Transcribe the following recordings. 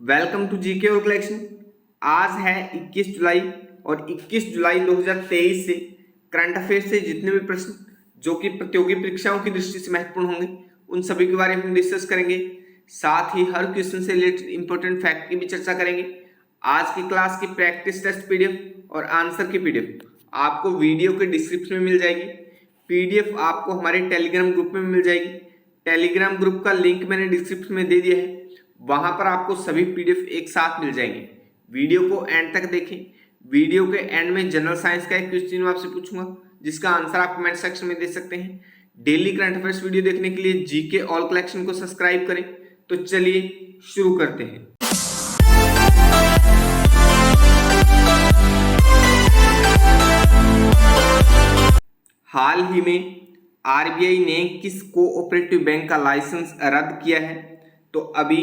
Welcome to GK और collection. आज है 21 जुलाई और 21 जुलाई 2023 से करंट अफेयर से जितने भी प्रश्न जो कि प्रतियोगी परीक्षाओं की दृष्टि से महत्वपूर्ण होंगे उन सभी के बारे में हम डिस्कस करेंगे। साथ ही हर क्वेश्चन से रिलेटेड इंपॉर्टेंट फैक्ट की भी चर्चा करेंगे। आज की क्लास की प्रैक्टिस टेस्ट पीडीएफ और आंसर की पीडीएफ आपको वीडियो के डिस्क्रिप्शन में मिल जाएगी। पीडीएफ आपको हमारे टेलीग्राम ग्रुप में मिल जाएगी। टेलीग्राम ग्रुप का लिंक मैंने डिस्क्रिप्शन में दे दिया है, वहां पर आपको सभी पीडीएफ एक साथ मिल जाएंगे। वीडियो को एंड तक देखें। वीडियो के एंड में जनरल साइंस का एक क्वेश्चन मैं आपसे पूछूंगा जिसका आंसर आप कमेंट सेक्शन में दे सकते हैं। डेली करंट अफेयर्स वीडियो देखने के लिए जीके ऑल कलेक्शन को सब्सक्राइब करें। तो चलिए शुरू करते हैं। हाल ही में आरबीआई ने किस कोऑपरेटिव बैंक का लाइसेंस रद्द किया है? तो अभी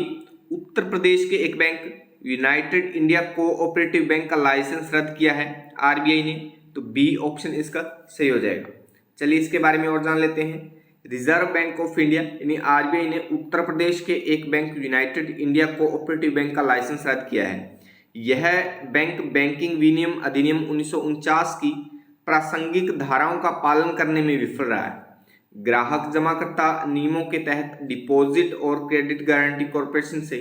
उत्तर प्रदेश के एक bank United India cooperative bank का लाइसेंस रद्द किया है आरबीआई ने। तो बी ऑप्शन इसका सही हो जाएगा। चलिए इसके बारे में और जान लेते हैं। रिजर्व बैंक ऑफ इंडिया यानी आरबीआई ने उत्तर प्रदेश के एक bank United India cooperative bank का लाइसेंस रद्द किया है। यह बैंक बैंकिंग विनियम अधिनियम 1949 की प्रासंगिक धाराओं का पालन करने में विफल रहा है। ग्राहक जमाकर्ता नियमों के तहत डिपॉजिट और क्रेडिट गारंटी कॉर्पोरेशन से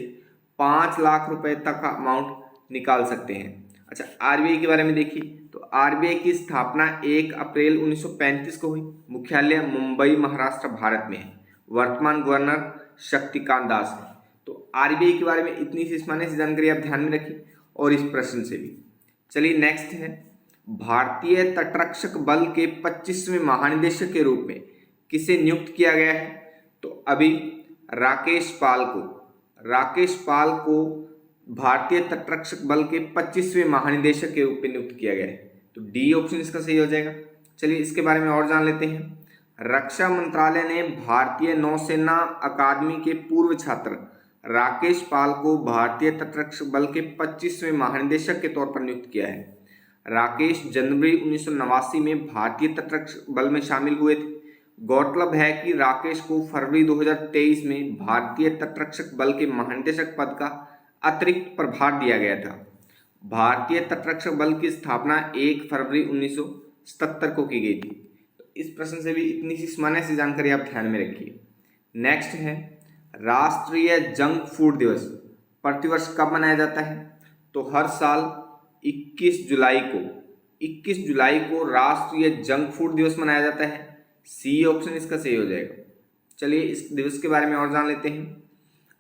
5 लाख रुपए तक का अमाउंट निकाल सकते हैं। अच्छा, आरबीआई के बारे में देखिए तो आरबीआई की स्थापना 1 अप्रैल 1935 को हुई। मुख्यालय मुंबई महाराष्ट्र भारत में है। वर्तमान गवर्नर शक्तिकांत दास है। तो आरबीआई के बारे में इतनी सी सामान्य जानकारी आप ध्यान में रखिए और इस प्रश्न से भी। चलिए नेक्स्ट है, भारतीय तटरक्षक बल के 25वें महानिदेशक के रूप में किसे नियुक्त किया गया है? तो अभी राकेश पाल को भारतीय तटरक्षक बल के 25वें महानिदेशक के रूप में नियुक्त किया गया है। तो डी ऑप्शन इसका सही हो जाएगा। चलिए इसके बारे में और जान लेते हैं। रक्षा मंत्रालय ने भारतीय नौसेना अकादमी के पूर्व छात्र राकेश पाल को भारतीय तटरक्षक बल के 25वें महानिदेशक के तौर पर नियुक्त किया है। राकेश जनवरी 1989 में भारतीय तटरक्षक बल में शामिल हुए थे। गौरतलब है कि राकेश को फरवरी 2023 में भारतीय तटरक्षक बल के महानिदेशक पद का अतिरिक्त प्रभार दिया गया था। भारतीय तटरक्षक बल की स्थापना 1 फरवरी 1977 को की गई थी। तो इस प्रश्न से भी इतनी सी सामान्य सी जानकारी आप ध्यान में रखिए। नेक्स्ट है, राष्ट्रीय जंक फूड दिवस प्रतिवर्ष कब मनाया जाता है? तो हर साल 21 जुलाई को राष्ट्रीय जंक फूड दिवस मनाया जाता है। सी ऑप्शन इसका सही हो जाएगा। चलिए इस दिवस के बारे में और जान लेते हैं।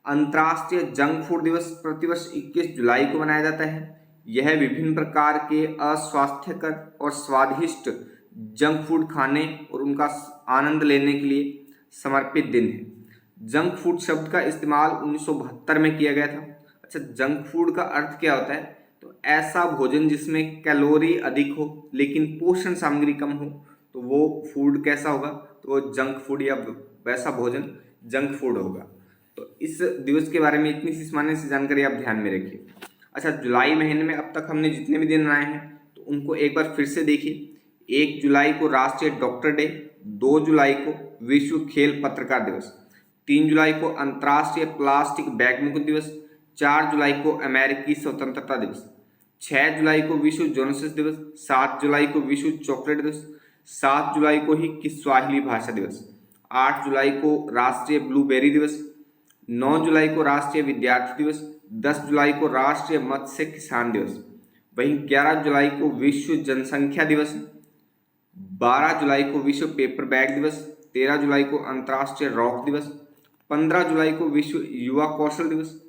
अंतर्राष्ट्रीय जंक फूड दिवस प्रतिवर्ष 21 जुलाई को मनाया जाता है। यह विभिन्न प्रकार के अस्वास्थ्यकर और स्वादिष्ट जंक फूड खाने और उनका आनंद लेने के लिए समर्पित दिन है। जंक फूड शब्द का इस्तेमाल 1972 में किया गया था। अच्छा, जंक फूड का अर्थ क्या होता है? तो ऐसा भोजन जिसमें कैलोरी अधिक हो लेकिन पोषण सामग्री कम हो, तो वो फूड कैसा होगा? तो वो जंक फूड या वैसा भोजन जंक फूड होगा। तो इस दिवस के बारे में इतनी सी सामान्य सी जानकारी आप ध्यान में रखिए। अच्छा, जुलाई महीने में अब तक हमने जितने भी दिन बनाए हैं तो उनको एक बार फिर से देखिए। 1 जुलाई को राष्ट्रीय डॉक्टर डे, 2 जुलाई को विश्व खेल पत्रकार दिवस, 3 जुलाई को अंतर्राष्ट्रीय प्लास्टिक बैग मुक्त दिवस, 4 जुलाई को अमेरिकी स्वतंत्रता दिवस, 6 जुलाई को विश्व जोनासिस दिवस, 7 जुलाई को विश्व चॉकलेट दिवस, 7 जुलाई को ही किस्वाहिली भाषा दिवस, 8 जुलाई को राष्ट्रीय ब्लूबेरी दिवस, 9 जुलाई को राष्ट्रीय विद्यार्थी दिवस, 10 जुलाई को राष्ट्रीय मत्स्य किसान दिवस, वहीं 11 जुलाई को विश्व जनसंख्या दिवस, 12 जुलाई को विश्व पेपर बैग दिवस, 13 जुलाई को अंतर्राष्ट्रीय रॉक दिवस, 15 जुलाई को विश्व युवा कौशल दिवस,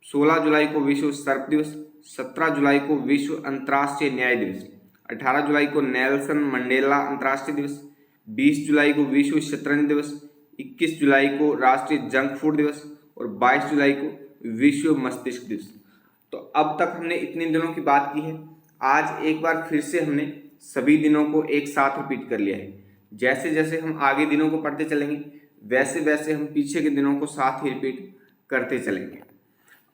16 जुलाई को विश्व सर्प दिवस, 17 जुलाई को विश्व अंतर्राष्ट्रीय न्याय दिवस, 18 जुलाई को नेल्सन मंडेला अंतर्राष्ट्रीय दिवस, 20 जुलाई को विश्व शतरंज दिवस, 21 जुलाई को राष्ट्रीय जंक फूड दिवस और 22 जुलाई को विश्व मस्तिष्क दिवस। तो अब तक हमने इतने दिनों की बात की है। आज एक बार फिर से हमने सभी दिनों को एक साथ रिपीट कर लिया है। जैसे जैसे हम आगे दिनों को पढ़ते चलेंगे वैसे वैसे हम पीछे के दिनों को साथ ही रिपीट करते चलेंगे।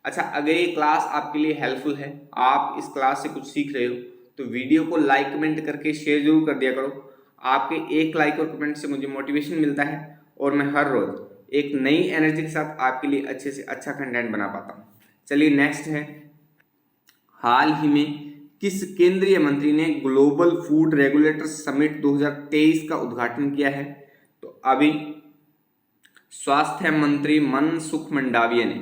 अच्छा, अगर ये क्लास आपके लिए हेल्पफुल है, आप इस क्लास से कुछ सीख रहे हो, तो वीडियो को लाइक कमेंट करके शेयर जरूर कर दिया करो। आपके एक लाइक और कमेंट से मुझे मोटिवेशन मिलता है और मैं हर रोज एक नई एनर्जी के साथ आपके लिए अच्छे से अच्छा कंटेंट बना पाता हूँ। चलिए नेक्स्ट है, हाल ही में किस केंद्रीय मंत्री ने ग्लोबल फूड रेगुलेटर समिट 2023 का उद्घाटन किया है? तो अभी स्वास्थ्य मंत्री मनसुख मंडाविया ने,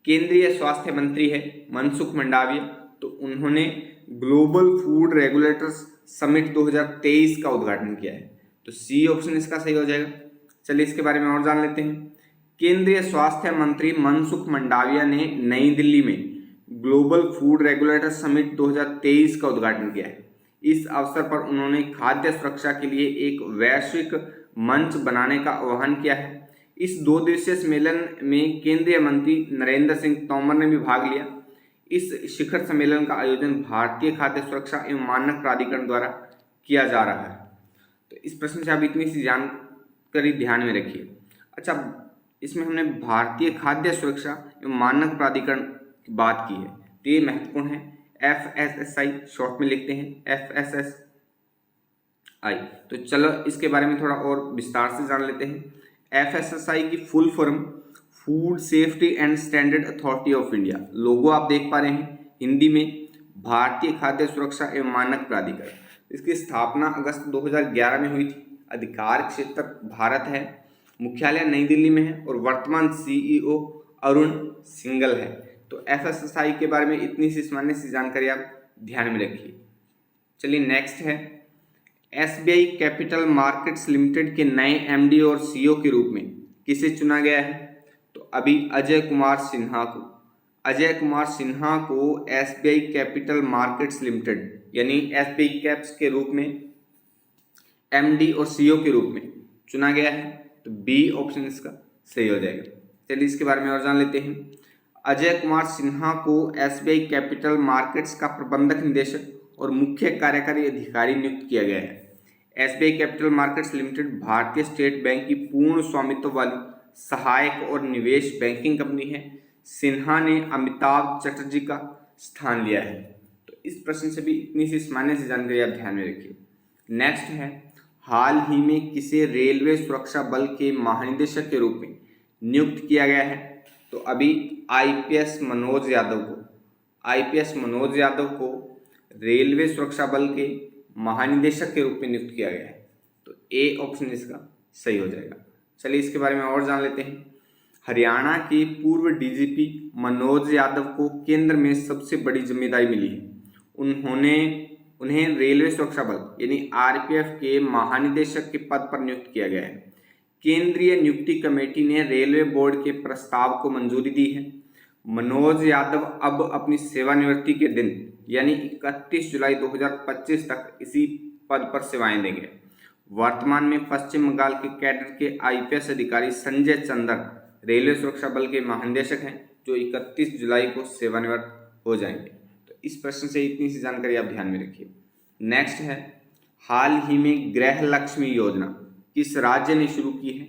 केंद्रीय स्वास्थ्य मंत्री है मनसुख मंडाविया, तो उन्होंने ग्लोबल फूड रेगुलेटर्स समिट 2023 का उद्घाटन किया है। तो सी ऑप्शन इसका सही हो जाएगा। चलिए इसके बारे में और जान लेते हैं। केंद्रीय स्वास्थ्य मंत्री मनसुख मंडाविया ने नई दिल्ली में ग्लोबल फूड रेगुलेटर समिट 2023 का उद्घाटन किया है। इस अवसर पर उन्होंने खाद्य सुरक्षा के लिए एक वैश्विक मंच बनाने का आह्वान किया है। इस 2 दिवसीय सम्मेलन में केंद्रीय मंत्री नरेंद्र सिंह तोमर ने भी भाग लिया। इस शिखर सम्मेलन का आयोजन भारतीय खाद्य सुरक्षा एवं मानक प्राधिकरण द्वारा किया जा रहा है। तो इस प्रश्न से आप इतनी सी जानकारी ध्यान में रखिए। अच्छा, इसमें हमने भारतीय खाद्य सुरक्षा एवं मानक प्राधिकरण की बात की है, तो ये महत्वपूर्ण है। FSSI शॉर्ट में लिखते हैं, FSSI। तो चलो इसके बारे में थोड़ा और विस्तार से जान लेते हैं। FSSI की full form food safety and standard authority of India. Logo आप देख पा रहे हैं हिंदी में, भारतीय खाद्य सुरक्षा एवं मानक प्राधिकरण। इसकी स्थापना अगस्त 2011 में हुई थी। अधिकार क्षेत्र भारत है, मुख्यालय नई दिल्ली में है और वर्तमान CEO अरुण सिंगल है। तो FSSI के बारे में इतनी सी सामान्य सी जानकारी आप ध्यान में रखिए। चलिए नेक्स्ट है, SBI कैपिटल मार्केट्स लिमिटेड के नए MD और CEO के रूप में किसे चुना गया है? तो अभी अजय कुमार सिन्हा को SBI कैपिटल मार्केट्स लिमिटेड यानी SBI कैप्स के रूप में MD और CEO के रूप में चुना गया है। तो B ऑप्शन इसका सही हो जाएगा। चलिए इसके बारे में और जान लेते हैं। अजय कुमार सिन्हा को SBI कैपिटल मार्केट्स का प्रबंधक निदेशक और मुख्य कार्यकारी अधिकारी नियुक्त किया गया है। SBI कैपिटल मार्केट्स लिमिटेड भारतीय स्टेट बैंक की पूर्ण स्वामित्व वाली सहायक और निवेश बैंकिंग कंपनी है। सिन्हा ने अमिताभ चटर्जी का स्थान लिया है। तो इस प्रश्न से भी इतनी सी सामान्य सी जानकारी आप ध्यान में रखिए। नेक्स्ट है, हाल ही में किसे रेलवे सुरक्षा बल के महानिदेशक के रूप में नियुक्त किया गया है? तो अभी IPS मनोज यादव को रेलवे सुरक्षा बल के महानिदेशक के रूप में नियुक्त किया गया है। तो A ऑप्शन इसका सही हो जाएगा। चलिए इसके बारे में और जान लेते हैं। हरियाणा के पूर्व DGP मनोज यादव को केंद्र में सबसे बड़ी जिम्मेदारी मिली है। उन्हें रेलवे सुरक्षा बल यानी RPF के महानिदेशक के पद पर नियुक्त किया गया है। केंद्रीय नियुक्ति कमेटी ने रेलवे बोर्ड के प्रस्ताव को मंजूरी दी है। मनोज यादव अब अपनी सेवानिवृत्ति के दिन यानी 31 जुलाई 2025 तक इसी पद पर सेवाएं देंगे। वर्तमान में पश्चिम बंगाल के कैडर के IPS अधिकारी संजय चंदर रेलवे सुरक्षा बल के महानिदेशक हैं, जो 31 जुलाई को सेवानिवृत्त हो जाएंगे। तो इस प्रश्न से इतनी सी जानकारी आप ध्यान में रखिए। नेक्स्ट है, हाल ही में गृह लक्ष्मी योजना किस राज्य ने शुरू की है?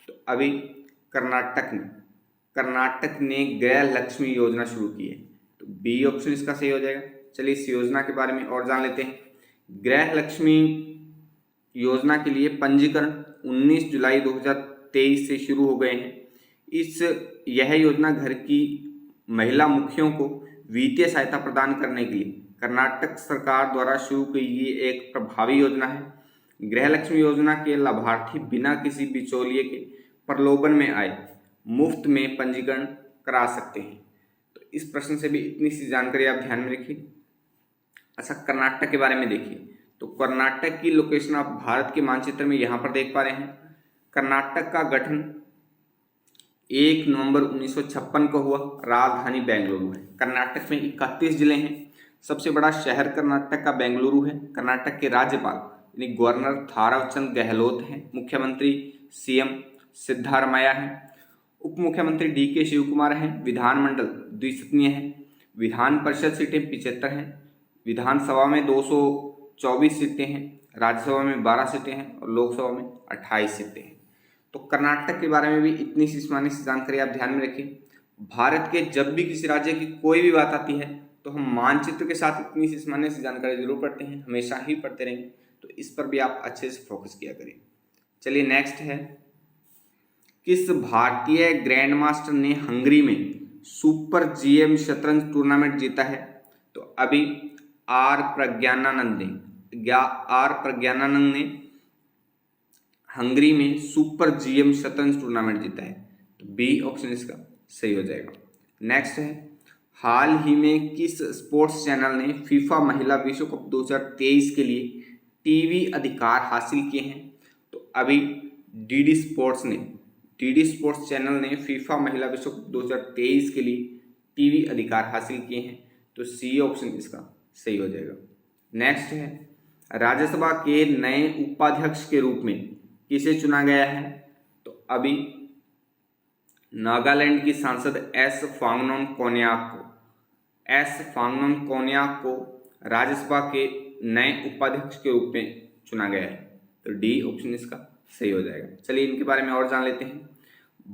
तो अभी कर्नाटक ने गृह लक्ष्मी योजना शुरू की है। तो B ऑप्शन इसका सही हो जाएगा। चलिए इस योजना के बारे में और जान लेते हैं। गृह लक्ष्मी योजना के लिए पंजीकरण 19 जुलाई 2023 से शुरू हो गए हैं। यह योजना घर की महिला मुखियों को वित्तीय सहायता प्रदान करने के लिए कर्नाटक सरकार द्वारा शुरू की गई एक प्रभावी योजना है। गृह लक्ष्मी योजना के लाभार्थी बिना किसी बिचौलिए के प्रलोभन में आए मुफ्त में पंजीकरण करा सकते हैं। तो इस प्रश्न से भी इतनी सी जानकारी आप ध्यान में रखिए। अच्छा, कर्नाटक के बारे में देखिए। तो कर्नाटक की लोकेशन आप भारत के मानचित्र में यहाँ पर देख पा रहे हैं। कर्नाटक का गठन 1 नवंबर 1956 को हुआ। राजधानी बेंगलुरु है। कर्नाटक में 31 जिले हैं। सबसे बड़ा शहर कर्नाटक का बेंगलुरु है। कर्नाटक के राज्यपाल यानी गवर्नर थावरचंद गहलोत हैं। मुख्यमंत्री CM सिद्धारमैया हैं। उप मुख्यमंत्री DK शिवकुमार हैं। विधानमंडल द्विसदनीय है। विधान परिषद सीटें 75 हैं। विधानसभा में 224 सीटें हैं। राज्यसभा में 12 सीटें हैं और लोकसभा में 28 सीटें हैं। तो कर्नाटक के बारे में भी इतनी सी सामान्य सी जानकारी आप ध्यान में रखें। भारत के जब भी किसी राज्य की कोई भी बात आती है तो हम मानचित्र के साथ इतनी सी सामान्य सी जानकारी जरूर पढ़ते हैं, हमेशा ही पढ़ते रहेंगे। तो इस पर भी आप अच्छे से फोकस किया करें। चलिए नेक्स्ट है, किस भारतीय ग्रैंड मास्टर ने हंगरी में सुपर जीएम शतरंज टूर्नामेंट जीता है? तो अभी आर प्रज्ञानानंद ने हंगरी में सुपर जीएम शतरंज टूर्नामेंट जीता है। तो बी ऑप्शन इसका सही हो जाएगा। नेक्स्ट है, हाल ही में किस स्पोर्ट्स चैनल ने फीफा महिला विश्व कप 2023 के लिए टीवी अधिकार हासिल किए हैं? तो अभी डीडी स्पोर्ट्स चैनल ने फीफा महिला विश्व कप 2023 के लिए टीवी अधिकार हासिल किए हैं। तो सी ऑप्शन इसका सही हो जाएगा। नेक्स्ट है, राज्यसभा के नए उपाध्यक्ष के रूप में किसे चुना गया है? तो अभी नागालैंड की सांसद एस फांगनोन कोन्याक को राज्यसभा के नए उपाध्यक्ष के रूप में चुना गया है। तो डी ऑप्शन इसका सही हो जाएगा। चलिए इनके बारे में और जान लेते हैं।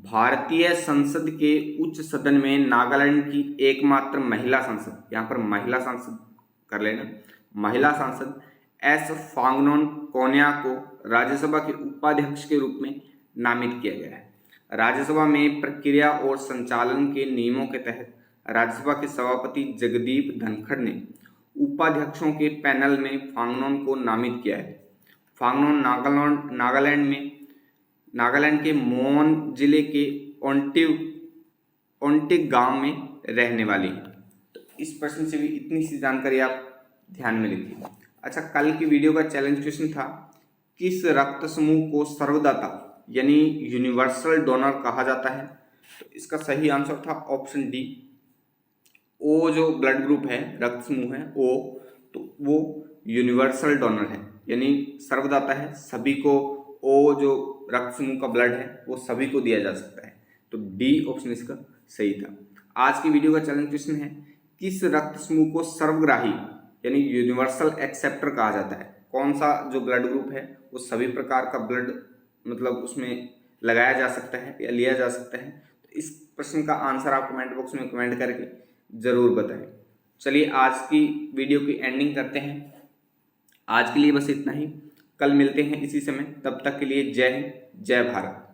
भारतीय संसद के उच्च सदन में नागालैंड की एकमात्र महिला सांसद, यहाँ पर महिला सांसद कर लेना, महिला सांसद एस फांगनोन कोन्याक को राज्यसभा के उपाध्यक्ष के रूप में नामित किया गया है। राज्यसभा में प्रक्रिया और संचालन के नियमों के तहत राज्यसभा के सभापति जगदीप धनखड़ ने उपाध्यक्षों के पैनल में फांगनोन को नामित किया है। फांगनोन नागालैंड के मोन जिले के ओंटिक गांव में रहने वाली है। तो इस प्रश्न से भी इतनी सी जानकारी आप ध्यान में लिखिए। अच्छा, कल की वीडियो का चैलेंज क्वेश्चन था, किस रक्त समूह को सर्वदाता यानी यूनिवर्सल डोनर कहा जाता है? तो इसका सही आंसर था ऑप्शन डी, ओ जो ब्लड ग्रुप है, रक्त समूह है ओ, तो वो यूनिवर्सल डोनर है, यानी सर्वदाता है, सभी को ओ जो रक्त समूह का ब्लड है वो सभी को दिया जा सकता है। तो डी ऑप्शन इसका सही था। आज की वीडियो का चैलेंज क्वेश्चन है, किस रक्त समूह को सर्वग्राही यानी यूनिवर्सल एक्सेप्टर कहा जाता है? कौन सा जो ब्लड ग्रुप है वो सभी प्रकार का ब्लड मतलब उसमें लगाया जा सकता है या लिया जा सकता है? तो इस प्रश्न का आंसर आप कमेंट बॉक्स में कमेंट करके ज़रूर बताएं। चलिए आज की वीडियो की एंडिंग करते हैं। आज के लिए बस इतना ही, कल मिलते हैं इसी समय, तब तक के लिए जय हिंद, जय भारत।